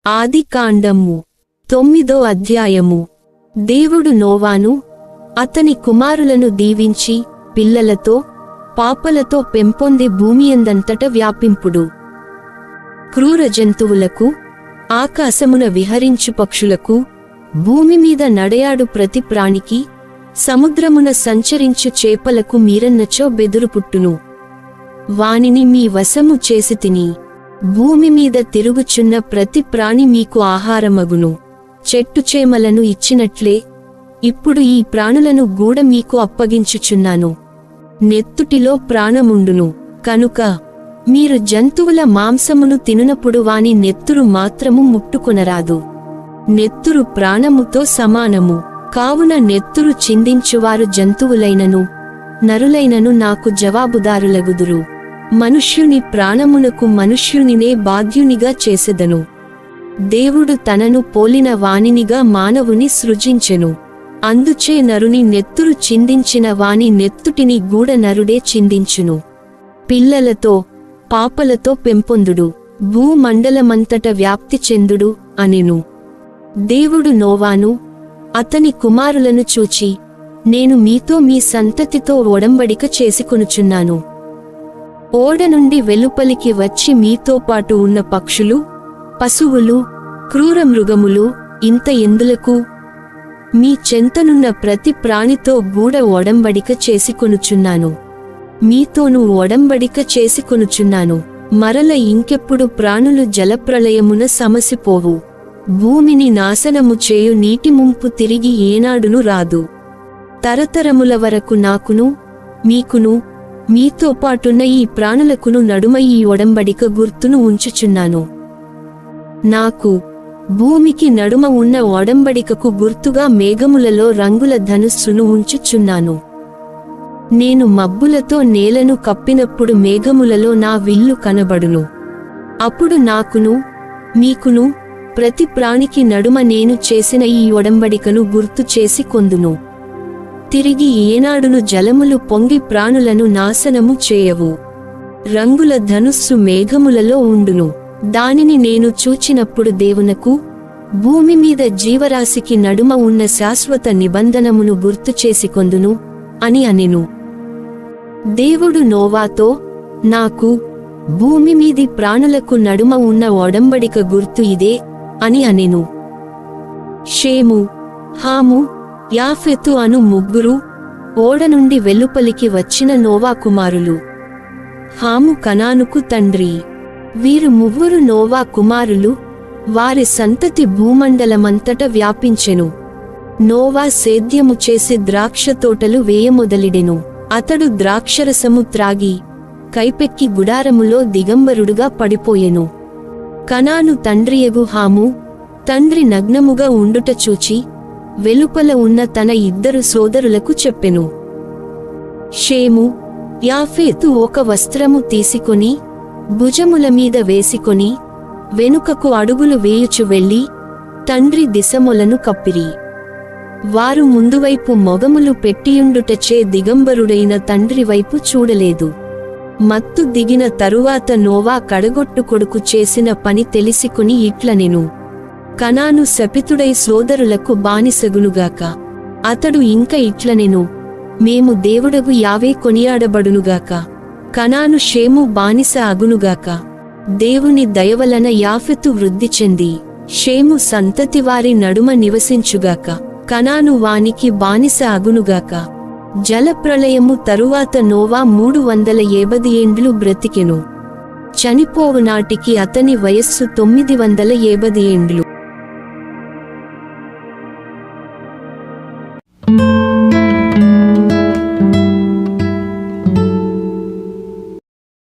ఆదికాండము 9వ అధ్యాయము. దేవుడు నోవాను అతని కుమారులను దీవించి పిల్లలతో పాపలతో పెంపొంది భూమియందంతట వ్యాపింపుడు. క్రూర జంతువులకు, ఆకాశమున విహరించు పక్షులకు, భూమిమీద నడయాడు ప్రతి ప్రాణికి, సముద్రమున సంచరించు చేపలకు మీరన్నచో బెదురు పుట్టును. వానిని మీ వశము చేసితిని. భూమిమీద తిరుగుచున్న ప్రతి ప్రాణి మీకు ఆహారమగును. చెట్టుచేమలను ఇచ్చినట్లే ఇప్పుడు ఈ ప్రాణులను గూడ మీకు అప్పగించుచున్నాను. నెత్తుటిలో ప్రాణముండును కనుక మీరు జంతువుల మాంసమును తినునప్పుడు వాని నెత్తురు మాత్రము ముట్టుకొనరాదు. నెత్తురు ప్రాణముతో సమానము. కావున నెత్తురు చిందించువారు జంతువులైనను నరులైనను నాకు జవాబుదారులగుదురు. మనుష్యుని ప్రాణమునకు మనుష్యునినే బాధ్యునిగా చేసెదను. దేవుడు తనను పోలిన వానినిగా మానవుని సృజించెను. అందుచే నరుని నెత్తురు చిందించిన వాని నెత్తుటిని గూడ నరుడే చిందించును. పిల్లలతో పాపలతో పెంపొందుడు, భూమండలమంతట వ్యాప్తి చెందుడు అనెను. దేవుడు నోవాను అతని కుమారులను చూచి, నేను మీతో మీ సంతతితో ఒడంబడిక చేసుకొనుచున్నాను. ఓడ నుండి వెలుపలికి వచ్చి మీతో పాటు ఉన్న పక్షులు, పశువులు, క్రూర మృగములు ఇంత ఎందులకు? మీ చెంతనున్న ప్రతి ప్రాణితో గూడ ఒడంబడిక చేసుకొనుచున్నాను. మీతోనూ ఒడంబడిక చేసుకొనుచున్నాను. మరల ఇంకెప్పుడు ప్రాణులు జలప్రళయమున సమసిపోవు. భూమిని నాశనము చేయు నీటి ముంపు తిరిగి ఏనాడును రాదు. తరతరముల వరకు నాకును మీకును మీతో పాటున్న ఈ ప్రాణులకును నడుమ ఈ ఒడంబడిక గుర్తును ఉంచుచున్నాను. నాకు భూమికి నడుమ ఉన్న ఒడంబడికకు గుర్తుగా మేఘములలో రంగుల ధనుస్సును ఉంచుచున్నాను. నేను మబ్బులతో నేలను కప్పినప్పుడు మేఘములలో నా విల్లు కనబడును. అప్పుడు నాకును మీకును ప్రతి ప్రాణికి నడుమ నేను చేసిన ఈ ఒడంబడికను గుర్తు చేసి కొందును. తిరిగి ఏనాడును జలములు పొంగి ప్రాణులను నాశనము చేయవు. రంగుల ధనుస్సు మేఘములలో ఉండును. దానిని నేను చూచినప్పుడు దేవునకు భూమి మీద జీవరాశికి నడుమ ఉన్న శాశ్వత నిబంధనమును గుర్తు చేసి కొందును అని అనెను. దేవుడు నోవాతో, నాకు భూమి మీది ప్రాణులకు నడుమ ఉన్న ఒడంబడిక గుర్తు ఇదే అని అనెను. షేము, హాము, యాఫెతు అను ముగ్గురు ఓడ నుండి వెలుపలికి వచ్చిన నోవా కుమారులు. హాము కనానుకు తండ్రి. వీరు ముగ్గురు నోవా కుమారులు. వారి సంతతి భూమండలమంతట వ్యాపించెను. నోవా సేద్యము చేసి ద్రాక్ష తోటలు వేయమొదలిడెను. అతడు ద్రాక్షరసము త్రాగి కైపెక్కి గుడారములో దిగంబరుడుగా పడిపోయెను. కనాను తండ్రియగు హాము తండ్రి నగ్నముగా ఉండుట చూచి వెలుపల ఉన్న తన ఇద్దరు సోదరులకు చెప్పెను. షేము, యాఫేతు ఒక వస్త్రము తీసుకొని భుజముల మీద వేసికొని వెనుకకు అడుగులు వేయుచు వెళ్ళి తండ్రి దిశములను కప్పిరి. వారు ముందువైపు మొగములు పెట్టియుండుటచే దిగంబరుడైన తండ్రి వైపు చూడలేదు. మత్తు దిగిన తరువాత నోవా కడగొట్టు కొడుకు చేసిన పని తెలిసికొని ఇట్లనెను, కనాను శపితుడై సోదరులకు బానిసగునుగాక. అతడు ఇంక ఇట్లనెను, మేము దేవుడగు యావే కొనియాడబడునుగాక. కనాను షేము బానిస అగునుగాక. దేవుని దయవలన యాఫెతు వృద్ధి చెంది షేము సంతతివారి నడుమ నివసించుగాక. కనాను వానికి బానిస అగునుగాక. జలప్రళయము తరువాత నోవా 350 ఏండ్లు బ్రతికెను. చనిపోవు నాటికి అతని వయస్సు 950 ఏండ్లు.